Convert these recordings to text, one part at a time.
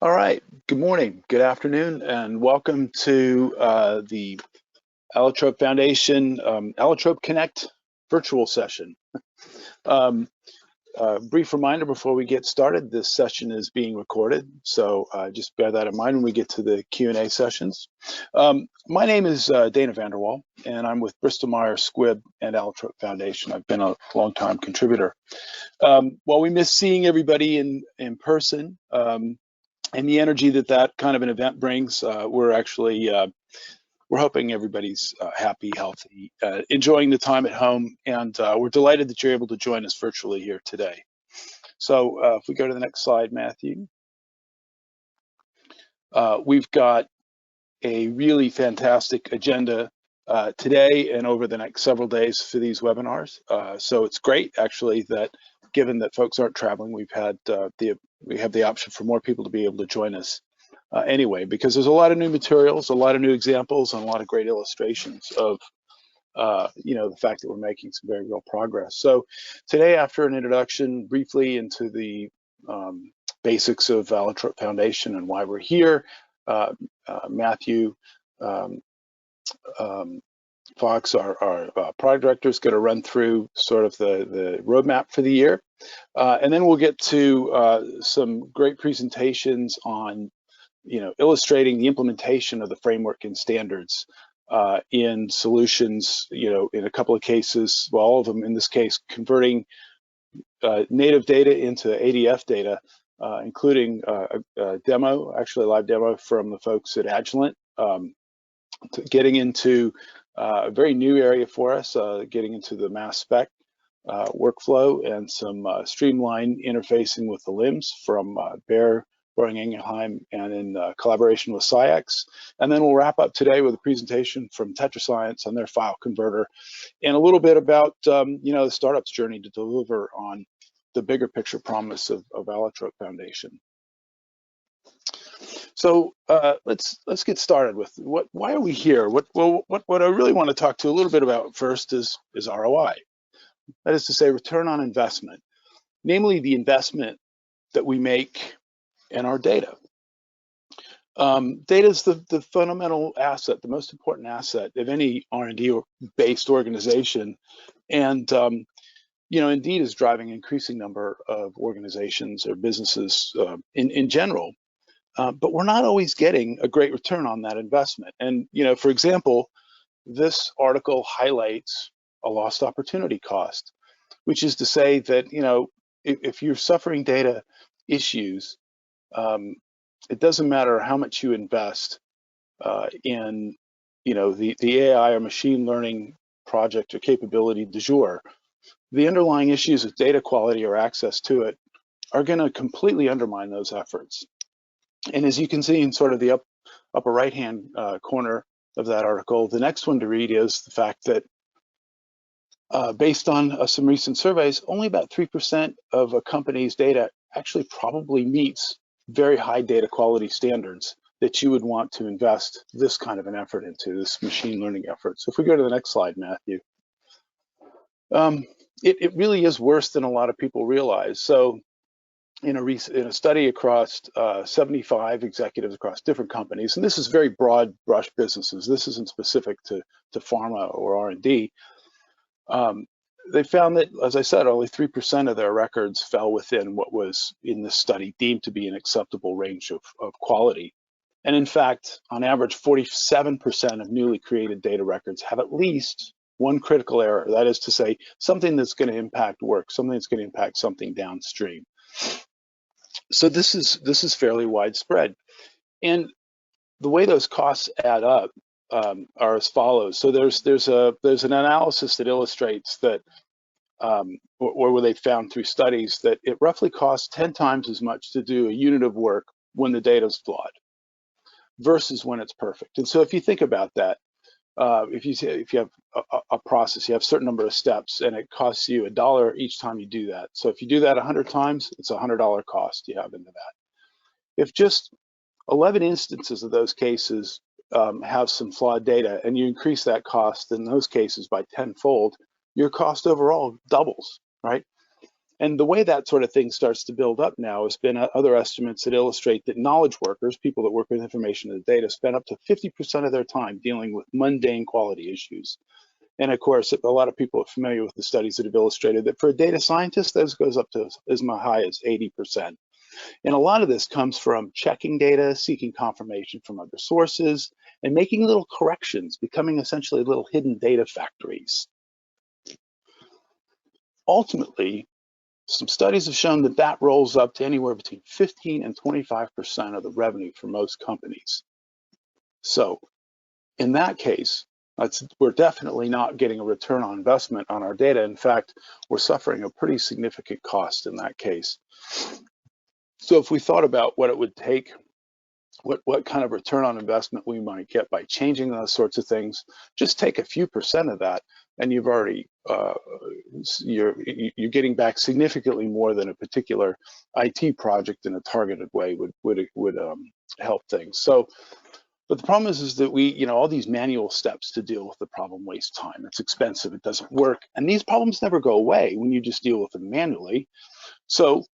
All right, good morning, good afternoon, and welcome to the Allotrope Foundation Allotrope Connect Virtual session. Brief reminder before we get started, this session is being recorded, so just bear that in mind when we get to the Q&A sessions. My name is Dana Vanderwall, and I'm with Bristol-Myers, Squibb, and Allotrope Foundation. I've been a long-time contributor. While we miss seeing everybody in person, and the energy that kind of an event brings, we're hoping everybody's happy, healthy, enjoying the time at home, and we're delighted that you're able to join us virtually here today. So if we go to the next slide, Matthew, we've got a really fantastic agenda today and over the next several days for these webinars. So it's great, actually, that given that folks aren't traveling, we have the option for more people to be able to join us anyway, because there's a lot of new materials, a lot of new examples, and a lot of great illustrations of the fact that we're making some very real progress. So today, after an introduction briefly into the basics of Allotrope Foundation and why we're here, Matthew Fox, our product director, is going to run through sort of the roadmap for the year. And then we'll get to some great presentations on illustrating the implementation of the framework and standards in solutions, in a couple of cases, well, all of them in this case, converting native data into ADF data, including a demo, actually a live demo from the folks at Agilent, getting into a very new area for us, getting into the mass spec workflow and some streamlined interfacing with the LIMS from Bayer, Boehringer Ingelheim, and in collaboration with SciEx. And then we'll wrap up today with a presentation from TetraScience on their file converter and a little bit about the startup's journey to deliver on the bigger picture promise of Allotrope Foundation. So let's get started with why are we here? What I really want to talk to a little bit about first is ROI. That is to say, return on investment, namely the investment that we make in our data. Data is the fundamental asset, the most important asset of any R&D based organization, and indeed is driving an increasing number of organizations or businesses in general. But we're not always getting a great return on that investment. And for example, this article highlights a lost opportunity cost, which is to say that if you're suffering data issues, it doesn't matter how much you invest in the AI or machine learning project or capability du jour. The underlying issues of data quality or access to it are going to completely undermine those efforts. And as you can see in sort of the upper right-hand corner of that article, the next one to read is the fact that based on some recent surveys, only about 3% of a company's data actually probably meets very high data quality standards that you would want to invest this kind of an effort into, this machine learning effort. So if we go to the next slide, Matthew. It really is worse than a lot of people realize. So in a study across 75 executives across different companies, and this is very broad brush businesses, this isn't specific to pharma or R&D, they found that, as I said, only 3% of their records fell within what was in this study deemed to be an acceptable range of quality. And in fact, on average, 47% of newly created data records have at least one critical error. That is to say, something that's going to impact work, something that's going to impact something downstream. So this is fairly widespread. And the way those costs add up are as follows. So there's an analysis that illustrates that, or where they found through studies that it roughly costs 10 times as much to do a unit of work when the data is flawed versus when it's perfect. And so if you think about that, if you have a process, you have a certain number of steps, and it costs you $1 each time you do that. So if you do that 100 times, it's a $100 cost you have into that. If just 11 instances of those cases have some flawed data, and you increase that cost in those cases by tenfold, your cost overall doubles, right? And the way that sort of thing starts to build up now has been other estimates that illustrate that knowledge workers, people that work with information and data, spend up to 50% of their time dealing with mundane quality issues. And of course, a lot of people are familiar with the studies that have illustrated that for a data scientist, this goes up to as high as 80%. And a lot of this comes from checking data, seeking confirmation from other sources, and making little corrections, becoming essentially little hidden data factories. Ultimately, some studies have shown that that rolls up to anywhere between 15 and 25% of the revenue for most companies. So in that case, we're definitely not getting a return on investment on our data. In fact, we're suffering a pretty significant cost in that case. So if we thought about what it would take, what kind of return on investment we might get by changing those sorts of things, just take a few percent of that, and you've already you're getting back significantly more than a particular IT project in a targeted way would help things. So, but the problem is that we, all these manual steps to deal with the problem waste time. It's expensive, it doesn't work, and these problems never go away when you just deal with them manually. So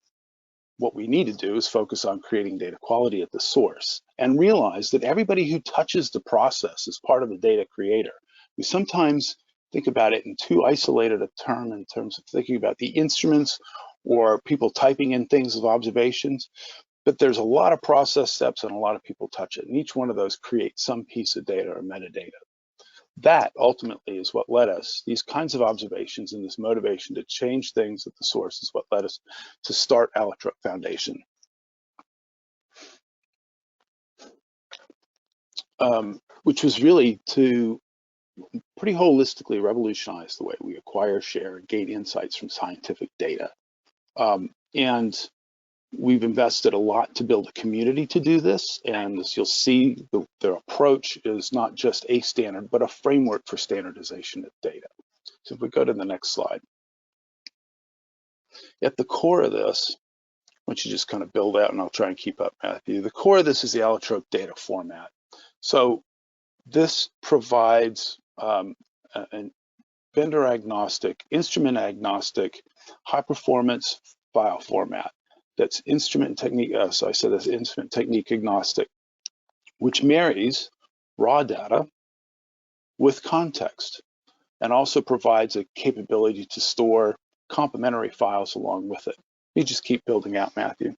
what we need to do is focus on creating data quality at the source and realize that everybody who touches the process is part of the data creator. We sometimes think about it in too isolated a term in terms of thinking about the instruments or people typing in things of observations, but there's a lot of process steps and a lot of people touch it, and each one of those creates some piece of data or metadata. That ultimately is what led us, these kinds of observations and this motivation to change things at the source is what led us to start Allotrope Foundation. Which was really to pretty holistically revolutionize the way we acquire, share, and gain insights from scientific data. And we've invested a lot to build a community to do this, and as you'll see, their approach is not just a standard, but a framework for standardization of data. So if we go to the next slide. At the core of this, which you just kind of build out, and I'll try and keep up, Matthew, the core of this is the Allotrope data format. So this provides an vendor agnostic, instrument agnostic, high performance file format that's instrument technique, so I said that's instrument technique agnostic, which marries raw data with context and also provides a capability to store complementary files along with it. You just keep building out, Matthew.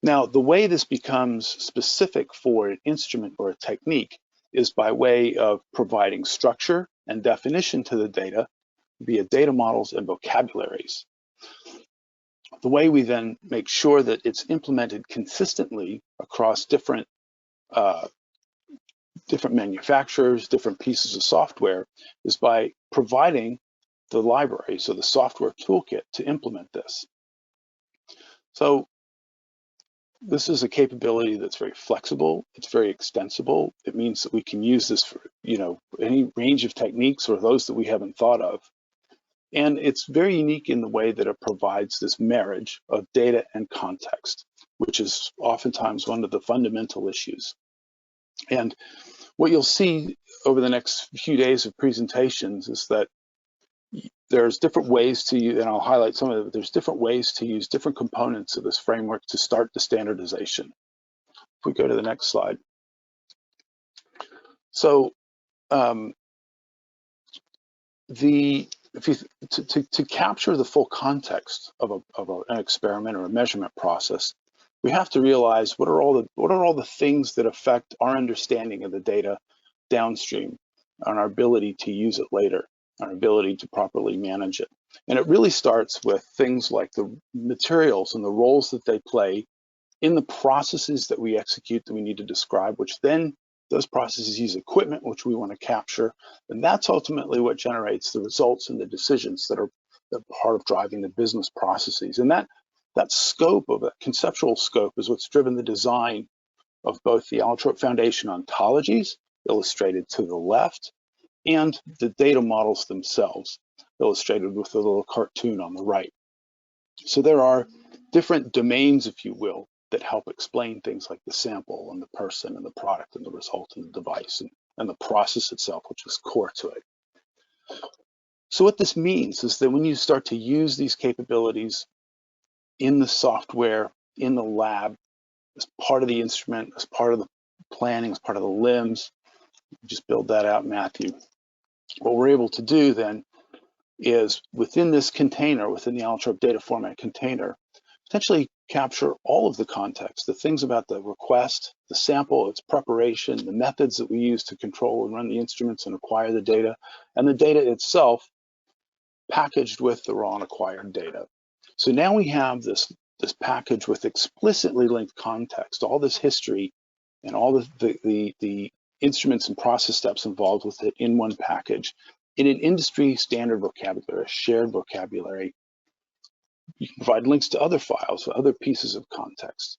Now, the way this becomes specific for an instrument or a technique is by way of providing structure and definition to the data via data models and vocabularies. The way we then make sure that it's implemented consistently across different manufacturers, different pieces of software, is by providing the library, so the software toolkit to implement this. So this is a capability that's very flexible, it's very extensible. It means that we can use this for any range of techniques or those that we haven't thought of. And it's very unique in the way that it provides this marriage of data and context, which is oftentimes one of the fundamental issues. And what you'll see over the next few days of presentations is that there's different ways to use, and I'll highlight some of it, there's different ways to use different components of this framework to start the standardization. If we go to the next slide. So to capture the full context of an experiment or a measurement process, we have to realize what are all the things that affect our understanding of the data downstream and our ability to use it later, our ability to properly manage it. And it really starts with things like the materials and the roles that they play in the processes that we execute that we need to describe, which then those processes use equipment which we want to capture, and that's ultimately what generates the results and the decisions that are part of driving the business processes. And that scope of it, conceptual scope, is what's driven the design of both the Allotrope Foundation ontologies, illustrated to the left, and the data models themselves, illustrated with a little cartoon on the right. So there are different domains, if you will, that help explain things like the sample and the person and the product and the result and the device and the process itself, which is core to it. So what this means is that when you start to use these capabilities in the software, in the lab, as part of the instrument, as part of the planning, as part of the limbs, just build that out, Matthew. What we're able to do then is within this container, within the Allotrope data format container, potentially capture all of the context, the things about the request, the sample, its preparation, the methods that we use to control and run the instruments and acquire the data, and the data itself packaged with the raw and acquired data. So now we have this package with explicitly linked context, all this history and all the instruments and process steps involved with it in one package in an industry standard vocabulary, a shared vocabulary. You can provide links to other files, other pieces of context.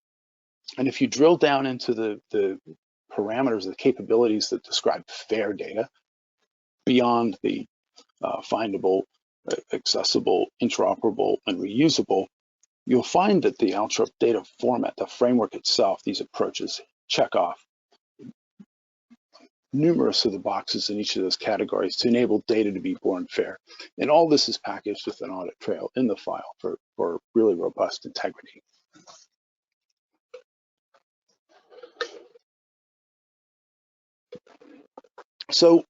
And if you drill down into the parameters, the capabilities that describe fair data beyond the findable, accessible, interoperable, and reusable, you'll find that the Allotrope data format, the framework itself, these approaches check off numerous of the boxes in each of those categories to enable data to be born fair. And all this is packaged with an audit trail in the file for really robust integrity. So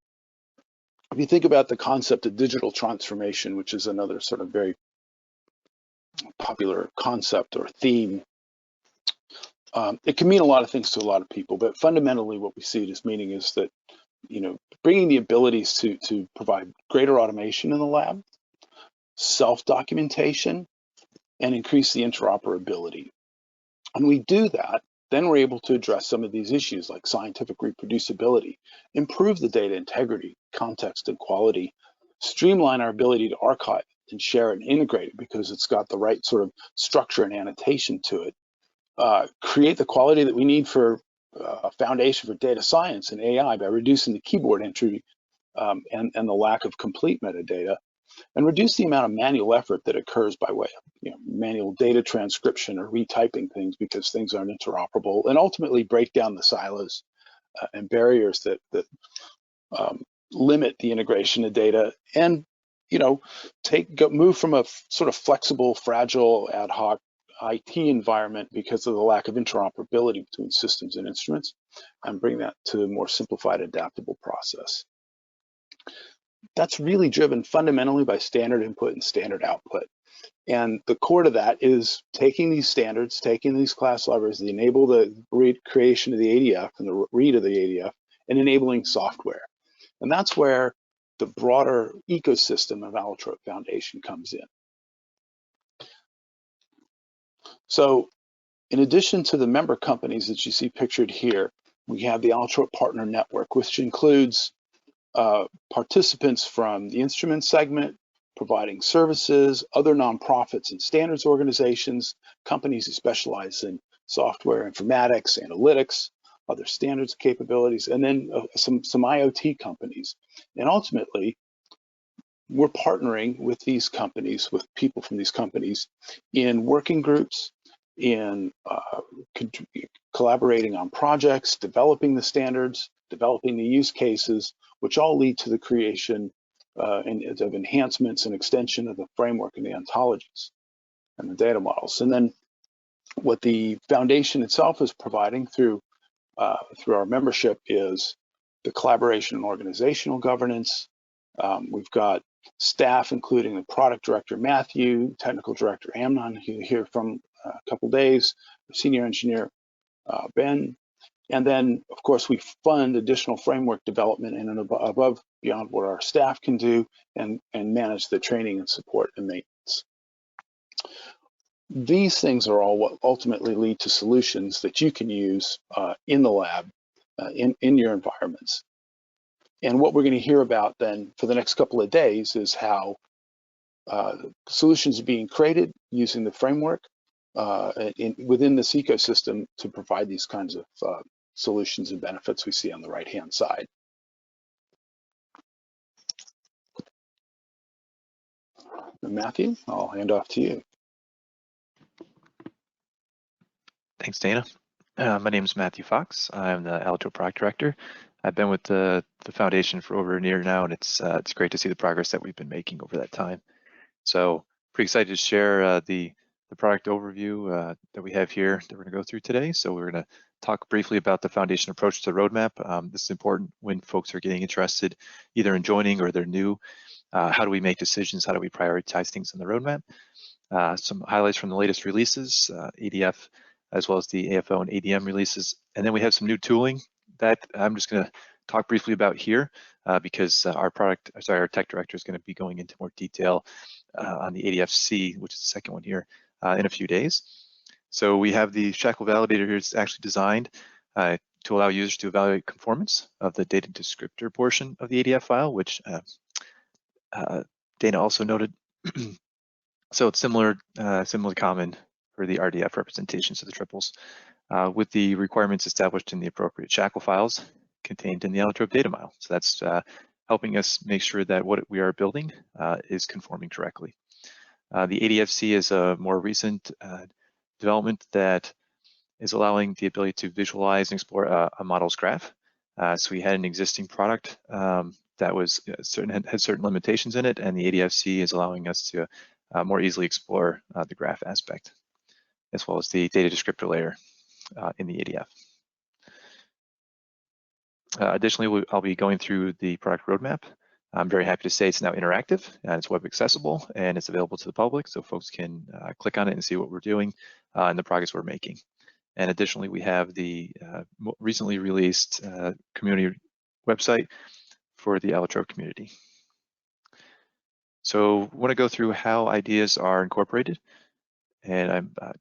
if you think about the concept of digital transformation, which is another sort of very popular concept or theme, it can mean a lot of things to a lot of people, but fundamentally what we see it as meaning is that, you know, bringing the abilities to provide greater automation in the lab, self-documentation, and increase the interoperability. When we do that, then we're able to address some of these issues like scientific reproducibility, improve the data integrity, context, and quality, streamline our ability to archive and share it and integrate it because it's got the right sort of structure and annotation to it, create the quality that we need for a foundation for data science and AI by reducing the keyboard entry and the lack of complete metadata, and reduce the amount of manual effort that occurs by way of manual data transcription or retyping things because things aren't interoperable, and ultimately break down the silos and barriers that limit the integration of data, and move from a sort of flexible, fragile, ad hoc IT environment because of the lack of interoperability between systems and instruments, and bring that to a more simplified, adaptable process. That's really driven fundamentally by standard input and standard output. And the core to that is taking these standards, taking these class libraries that enable the creation of the ADF and the read of the ADF, and enabling software. And that's where the broader ecosystem of Allotrope Foundation comes in. So in addition to the member companies that you see pictured here, we have the Allotrope Partner Network, which includes participants from the instrument segment, providing services, other nonprofits and standards organizations, companies who specialize in software, informatics, analytics, other standards capabilities, and then some IoT companies. And ultimately, we're partnering with these companies, with people from these companies in working groups, in collaborating on projects, developing the standards, developing the use cases, which all lead to the creation of enhancements and extension of the framework and the ontologies and the data models. And then what the foundation itself is providing through our membership is the collaboration and organizational governance. We've got staff, including the product director, Matthew, technical director, Amnon, who you'll hear from a couple days, senior engineer, Ben. And then, of course, we fund additional framework development and above beyond what our staff can do, and manage the training and support and maintenance. These things are all what ultimately lead to solutions that you can use in the lab, in your environments. And what we're going to hear about then for the next couple of days is how solutions are being created using the framework within this ecosystem to provide these kinds of solutions and benefits we see on the right-hand side. Matthew, I'll hand off to you. Thanks, Dana. My name is Matthew Fox. I'm the Allotrope Product Director. I've been with the foundation for over a year now, and it's great to see the progress that we've been making over that time. So pretty excited to share the product overview that we have here that we're going to go through today. So we're going to talk briefly about the foundation approach to the roadmap. This is important when folks are getting interested, either in joining or they're new. How do we make decisions? How do we prioritize things in the roadmap? Some highlights from the latest releases, ADF, as well as the AFO and ADM releases. And then we have some new tooling that I'm just going to talk briefly about here because our tech director is going to be going into more detail on the ADFC, which is the second one here, in a few days. So we have the shackle validator here. It's actually designed to allow users to evaluate conformance of the data descriptor portion of the ADF file, which Dana also noted. So it's similarly common for the RDF representations of the triples, with the requirements established in the appropriate shackle files contained in the Allotrope data model. So that's helping us make sure that what we are building is conforming correctly. The ADFC is a more recent development that is allowing the ability to visualize and explore a model's graph. So we had an existing product that was had certain limitations in it, and the ADFC is allowing us to more easily explore the graph aspect, as well as the data descriptor layer in the ADF. Additionally, I'll be going through the product roadmap. I'm very happy to say it's now interactive and it's web accessible and it's available to the public, so folks can click on it and see what we're doing and the progress we're making. And additionally, we have the recently released community website for the Allotrope community. So I want to go through how ideas are incorporated, and I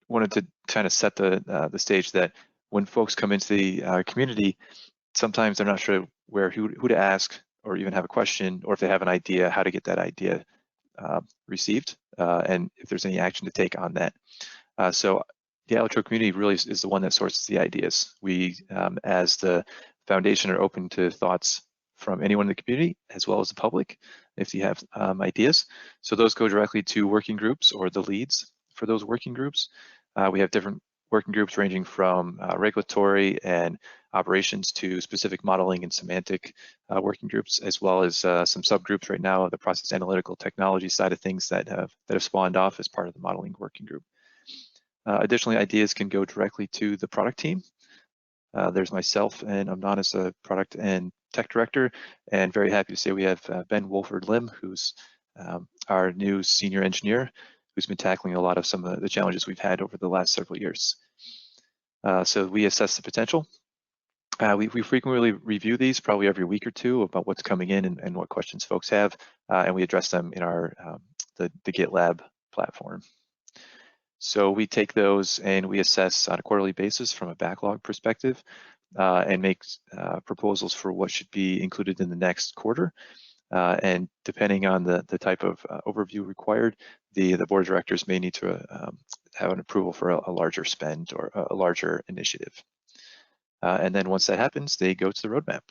wanted to kind of set the stage that when folks come into the community, sometimes they're not sure who to ask or even have a question, or if they have an idea, how to get that idea received, and if there's any action to take on that. So the Allotrope community really is the one that sources the ideas. We, as the foundation, are open to thoughts from anyone in the community, as well as the public, if you have ideas. So those go directly to working groups or the leads for those working groups. We have different working groups ranging from regulatory and operations to specific modeling and semantic working groups, as well as some subgroups right now of the process analytical technology side of things that have spawned off as part of the modeling working group. Additionally, ideas can go directly to the product team. There's myself and Amnon as a product and tech director, and very happy to say we have Ben Wolford-Lim, who's our new senior engineer, who's been tackling a lot of some of the challenges we've had over the last several years. So we assess the potential. We frequently review these, probably every week or two, about what's coming in and what questions folks have, and we address them in our the GitLab platform. So we take those and we assess on a quarterly basis from a backlog perspective and make proposals for what should be included in the next quarter. And depending on the type of overview required, the board of directors may need to have an approval for a larger spend or a larger initiative. And then once that happens, they go to the roadmap.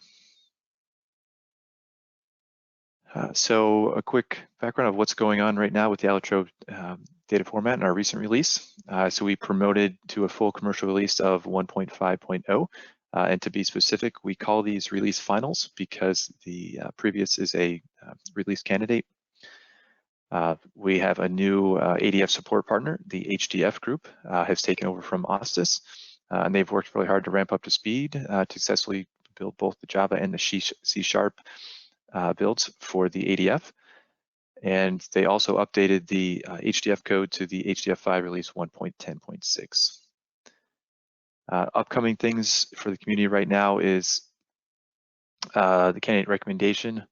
So a quick background of what's going on right now with the Allotrope data format in our recent release. So we promoted to a full commercial release of 1.5.0. And to be specific, we call these release finals because the previous is a release candidate. We have a new ADF support partner, the HDF group, has taken over from Ostis, and they've worked really hard to ramp up to speed to successfully build both the Java and the C# builds for the ADF. And they also updated the HDF code to the HDF5 release 1.10.6. Upcoming things for the community right now is the candidate recommendation.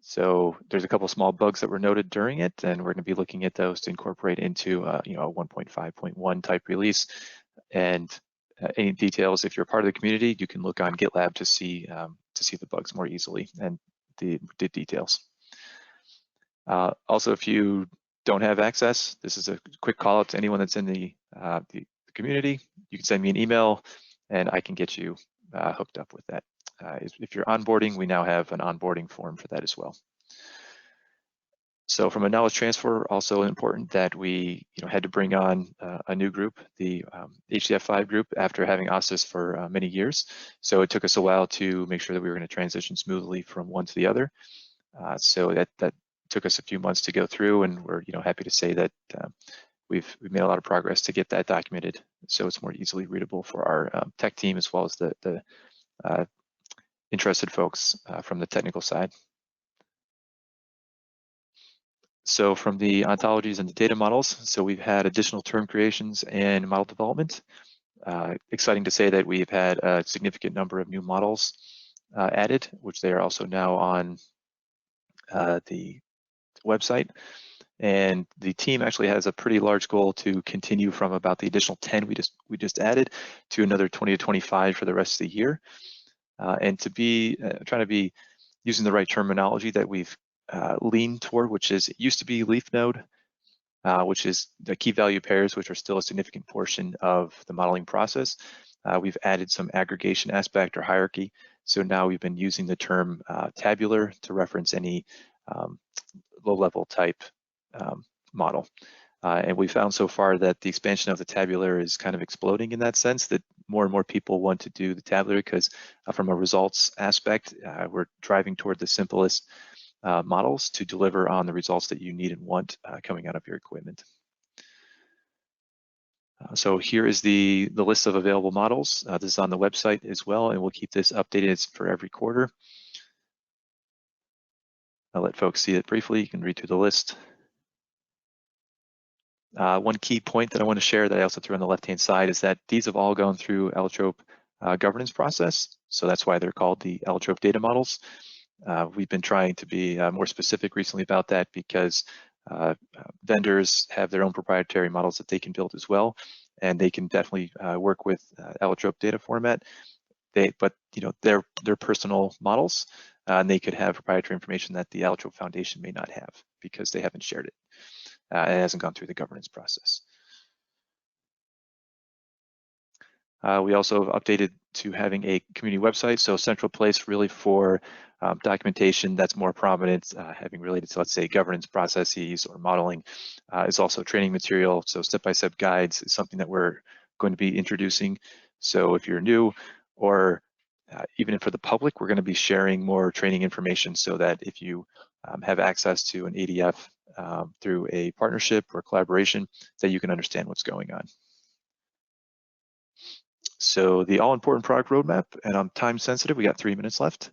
So there's a couple small bugs that were noted during it, and we're going to be looking at those to incorporate into a 1.5.1 type release. And any details, if you're a part of the community, you can look on GitLab to see the bugs more easily and the details. Also, if you don't have access, this is a quick call out to anyone that's in the community. You can send me an email and I can get you hooked up with that. If you're onboarding, we now have an onboarding form for that as well. So from a knowledge transfer, also important that we had to bring on a new group, the HCF5 group, after having OSIS for many years. So it took us a while to make sure that we were going to transition smoothly from one to the other. So that took us a few months to go through, and we're happy to say that we've made a lot of progress to get that documented, so it's more easily readable for our tech team as well as the interested folks from the technical side. So from the ontologies and the data models, so we've had additional term creations and model development. Exciting to say that we've had a significant number of new models added, which they are also now on the website. And the team actually has a pretty large goal to continue from about the additional 10 we just added to another 20 to 25 for the rest of the year. And to be trying to be using the right terminology that we've leaned toward, which is, it used to be leaf node, which is the key value pairs, which are still a significant portion of the modeling process. We've added some aggregation aspect or hierarchy. So now we've been using the term tabular to reference any low-level type model. And we found so far that the expansion of the tabular is kind of exploding in that sense, that more and more people want to do the tabular because from a results aspect, we're driving toward the simplest models to deliver on the results that you need and want coming out of your equipment. So here is the list of available models. This is on the website as well, and we'll keep this updated for every quarter. I'll let folks see it briefly. You can read through the list. One key point that I want to share that I also threw on the left-hand side is that these have all gone through Allotrope governance process. So that's why they're called the Allotrope data models. We've been trying to be more specific recently about that because vendors have their own proprietary models that they can build as well, and they can definitely work with Allotrope data format. But they're personal models, and they could have proprietary information that the Allotrope Foundation may not have because they haven't shared it. It hasn't gone through the governance process. We also updated to having a community website, so central place really for documentation that's more prominent, having related to, let's say, governance processes or modeling, is also training material. So step-by-step guides is something that we're going to be introducing. So if you're new, or even for the public, we're going to be sharing more training information so that if you have access to an ADF through a partnership or collaboration, that you can understand what's going on. So the all-important product roadmap, and I'm time sensitive, we got 3 minutes left.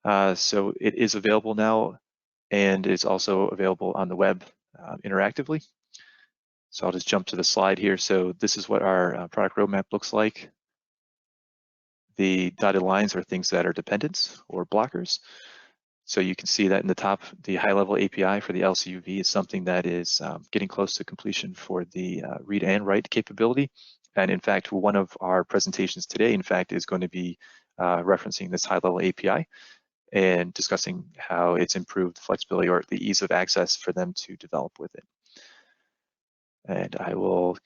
So it is available now, and it's also available on the web interactively. So I'll just jump to the slide here. So this is what our product roadmap looks like. The dotted lines are things that are dependents or blockers. So you can see that in the top, the high-level API for the LCUV is something that is getting close to completion for the read and write capability. And in fact, one of our presentations today, in fact, is going to be referencing this high-level API and discussing how it's improved flexibility or the ease of access for them to develop with it. And I will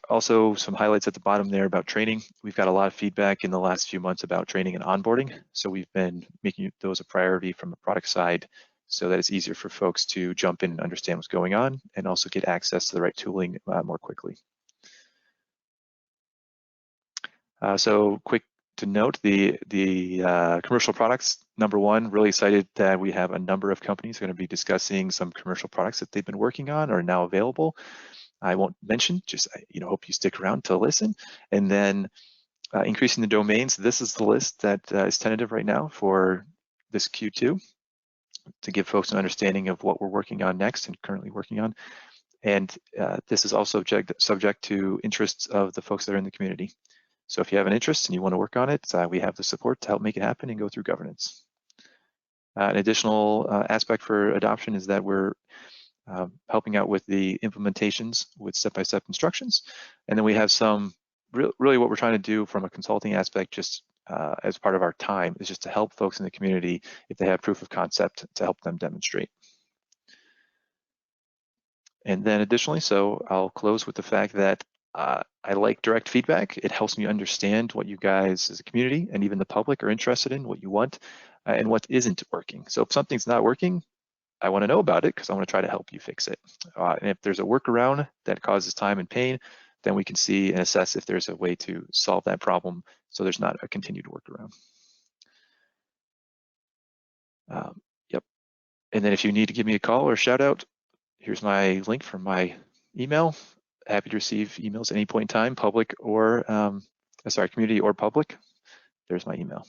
also some highlights at the bottom there about training. We've got a lot of feedback in the last few months about training and onboarding. So we've been making those a priority from the product side so that it's easier for folks to jump in and understand what's going on and also get access to the right tooling more quickly. So quick to note, the commercial products, number one, really excited that we have a number of companies going to be discussing some commercial products that they've been working on or are now available. I won't mention, just hope you stick around to listen. And then increasing the domains, this is the list that is tentative right now for this Q2 to give folks an understanding of what we're working on next and currently working on. And this is also subject to interests of the folks that are in the community. So if you have an interest and you want to work on it, we have the support to help make it happen and go through governance. An additional aspect for adoption is that we're helping out with the implementations with step-by-step instructions. And then we have some, really what we're trying to do from a consulting aspect, just as part of our time, is just to help folks in the community if they have proof of concept to help them demonstrate. And then additionally, so I'll close with the fact that I like direct feedback. It helps me understand what you guys as a community and even the public are interested in, what you want and what isn't working. So if something's not working, I want to know about it because I want to try to help you fix it. And if there's a workaround that causes time and pain, then we can see and assess if there's a way to solve that problem so there's not a continued workaround. Yep. And then if you need to give me a call or shout out, here's my link from my email. Happy to receive emails at any point in time, public or, community or public. There's my email.